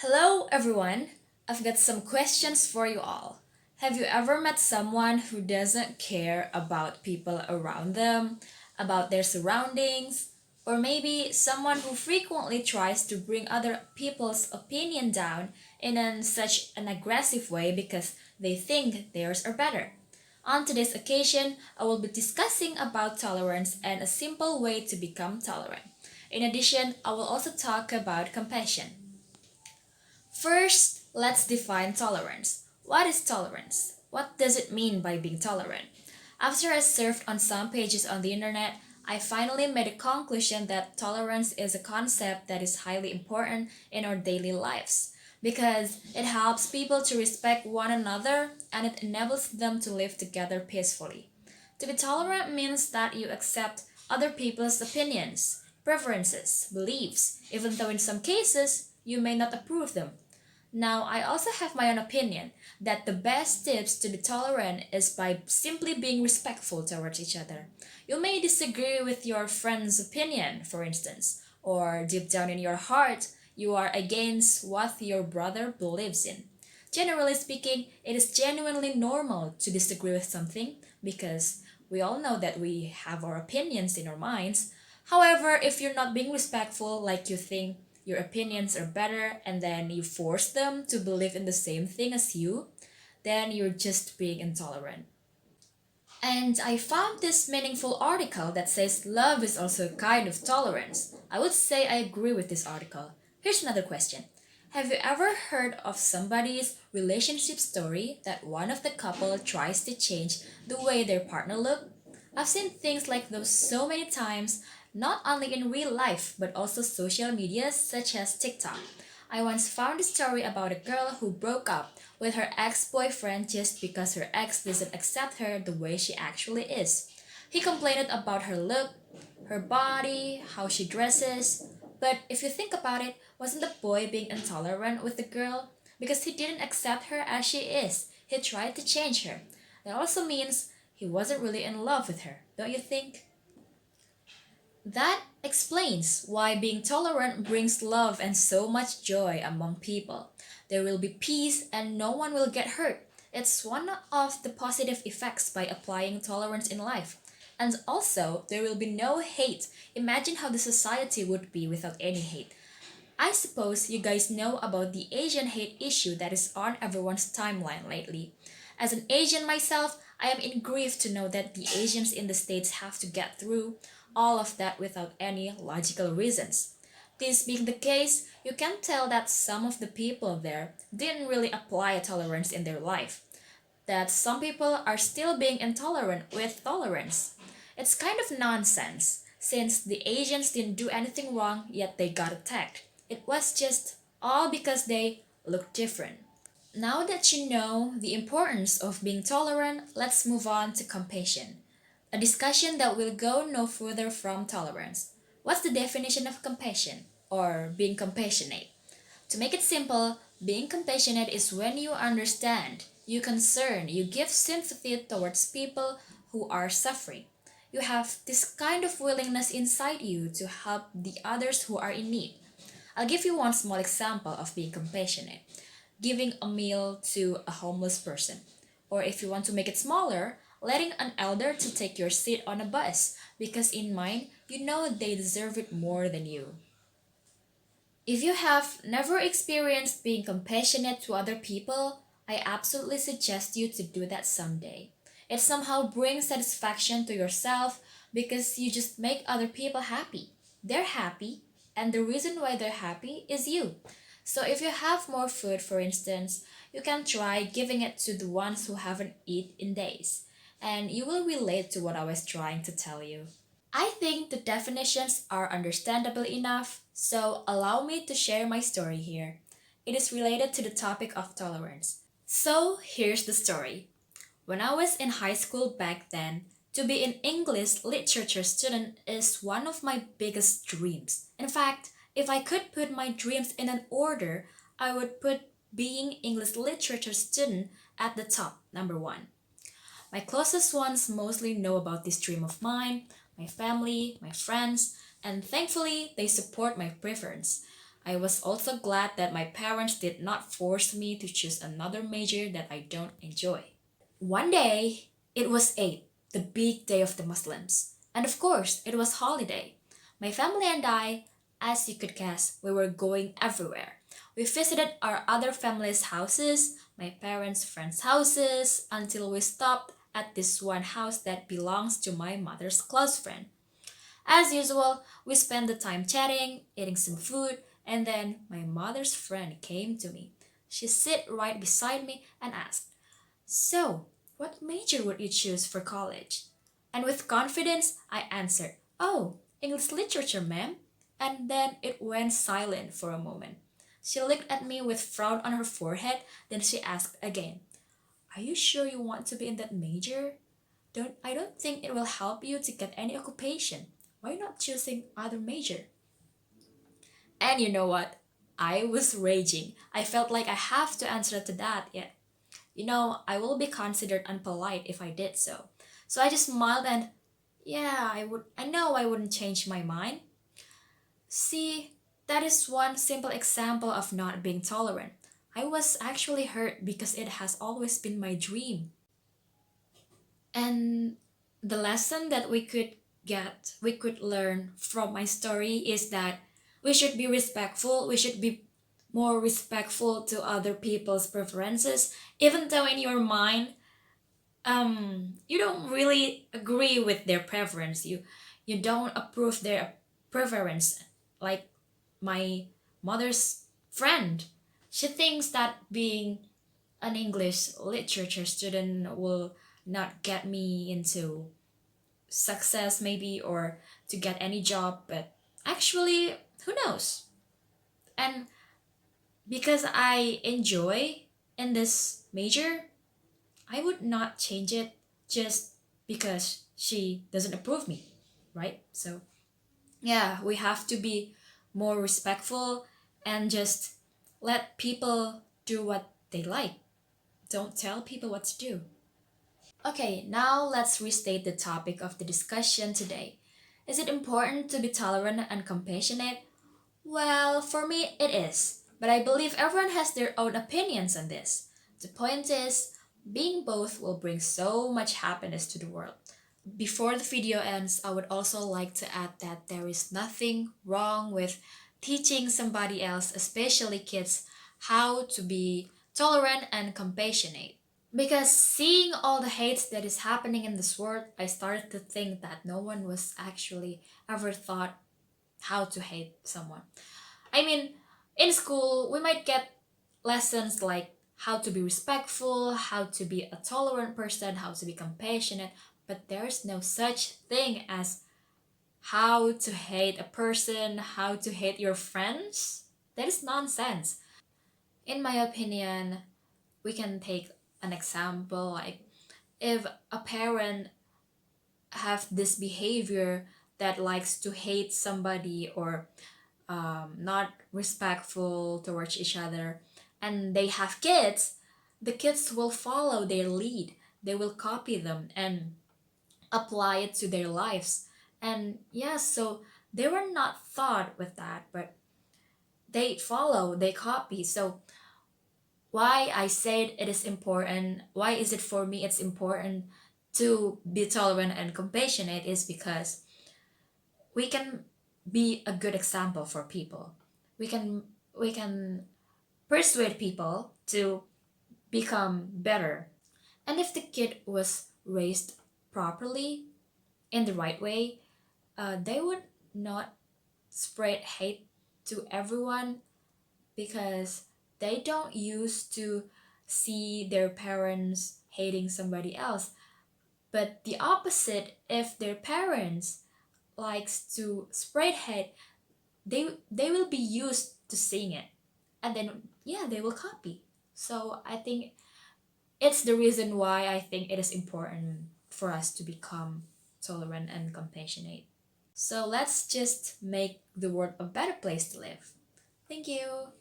Hello, everyone. I've got some questions for you all. Have you ever met someone who doesn't care about people around them, about their surroundings, or maybe someone who frequently tries to bring other people's opinion down such an aggressive way because they think theirs are better? On today's occasion, I will be discussing about tolerance and a simple way to become tolerant. In addition, I will also talk about compassion. First, let's define tolerance. What is tolerance? What does it mean by being tolerant? After I surfed on some pages on the internet, I finally made a conclusion that tolerance is a concept that is highly important in our daily lives because it helps people to respect one another and it enables them to live together peacefully. To be tolerant means that you accept other people's opinions, preferences, beliefs, even though in some cases you may not approve them. Now, I also have my own opinion that the best tips to be tolerant is by simply being respectful towards each other. You may disagree with your friend's opinion, for instance, or deep down in your heart, you are against what your brother believes in. Generally speaking, it is genuinely normal to disagree with something because we all know that we have our opinions in our minds. However, if you're not being respectful, like you think your opinions are better and then you force them to believe in the same thing as you, then you're just being intolerant. And I found this meaningful article that says love is also a kind of tolerance. I would say I agree with this article. Here's another question. Have you ever heard of somebody's relationship story that one of the couple tries to change the way their partner look? I've seen things like those so many times, not only in real life but also social media such as TikTok. I once found a story about a girl who broke up with her ex-boyfriend just because her ex doesn't accept her the way she actually is. He complained about her look, her body, how she dresses. But if you think about it, wasn't the boy being intolerant with the girl? Because he didn't accept her as she is. He tried to change her. That also means he wasn't really in love with her, don't you think? That explains why being tolerant brings love and so much joy among people. There will be peace and no one will get hurt. It's one of the positive effects by applying tolerance in life. And also, there will be no hate. Imagine how the society would be without any hate. I suppose you guys know about the Asian hate issue that is on everyone's timeline lately. As an Asian myself, I am in grief to know that the Asians in the States have to get through all of that without any logical reasons. This being the case, you can tell that some of the people there didn't really apply tolerance in their life, that some people are still being intolerant with tolerance. It's kind of nonsense, since the Asians didn't do anything wrong yet they got attacked. It was just all because they looked different. Now that you know the importance of being tolerant, let's move on to compassion. A discussion that will go no further from tolerance. What's the definition of compassion or being compassionate? To make it simple, being compassionate is when you understand, you concern, you give sympathy towards people who are suffering. You have this kind of willingness inside you to help the others who are in need. I'll give you one small example of being compassionate. Giving a meal to a homeless person. Or if you want to make it smaller, letting an elder to take your seat on a bus because in mind, you know they deserve it more than you. If you have never experienced being compassionate to other people, I absolutely suggest you to do that someday. It somehow brings satisfaction to yourself because you just make other people happy. They're happy, and the reason why they're happy is you. So if you have more food, for instance, you can try giving it to the ones who haven't eaten in days, and you will relate to what I was trying to tell you. I think the definitions are understandable enough, so allow me to share my story here. It is related to the topic of tolerance. So here's the story. When I was in high school back then, to be an English literature student is one of my biggest dreams. In fact, if I could put my dreams in an order, I would put being English literature student at the top, number one. My closest ones mostly know about this dream of mine, my family, my friends, and thankfully they support my preference. I was also glad that my parents did not force me to choose another major that I don't enjoy. One day, it was Eid, the big day of the Muslims. And of course, it was holiday. My family and I, as you could guess, we were going everywhere. We visited our other families' houses, my parents' friends' houses, until we stopped at this one house that belongs to my mother's close friend. As usual, we spent the time chatting, eating some food, and then my mother's friend came to me. She sat right beside me and asked, "So, what major would you choose for college?" And with confidence, I answered, "Oh, English literature, ma'am." And then it went silent for a moment. She looked at me with frown on her forehead, then she asked again, "Are you sure you want to be in that major? I don't think it will help you to get any occupation. Why not choosing other major?" And you know what? I was raging. I felt like I have to answer to that yet. I will be considered unpolite if I did so. So I just smiled and, yeah, I know I wouldn't change my mind. See, that is one simple example of not being tolerant. I was actually hurt because it has always been my dream. And the lesson that we could learn from my story is that we should be respectful, we should be more respectful to other people's preferences, even though in your mind you don't really agree with their preference, you don't approve their preference. Like my mother's friend, she thinks that being an English literature student will not get me into success maybe or to get any job, but actually who knows. And because I enjoy in this major, I would not change it just because she doesn't approve me, right? So, yeah, we have to be more respectful and just let people do what they like. Don't tell people what to do. Okay, now let's restate the topic of the discussion today. Is it important to be tolerant and compassionate? Well, for me, it is. But I believe everyone has their own opinions on this. The point is, being both will bring so much happiness to the world. Before the video ends, I would also like to add that there is nothing wrong with teaching somebody else, especially kids, how to be tolerant and compassionate. Because seeing all the hate that is happening in this world, I started to think that no one was actually ever thought how to hate someone. I mean, in school, we might get lessons like how to be respectful, how to be a tolerant person, how to be compassionate, but there's no such thing as how to hate a person, how to hate your friends. That is nonsense. In my opinion, we can take an example like if a parent have this behavior that likes to hate somebody or not respectful towards each other, and they have kids, the kids will follow their lead. They will copy them and apply it to their lives. And yeah, so they were not thought with that, but they follow, they copy. So why I said it is important, why is it for me it's important to be tolerant and compassionate is because we can be a good example for people. We can persuade people to become better. And if the kid was raised properly in the right way, they would not spread hate to everyone because they don't used to see their parents hating somebody else. But the opposite, if their parents likes to spread hate, they will be used to seeing it, and then yeah, they will copy. So I think it's the reason why I think it is important for us to become tolerant and compassionate. So let's just make the world a better place to live. Thank you.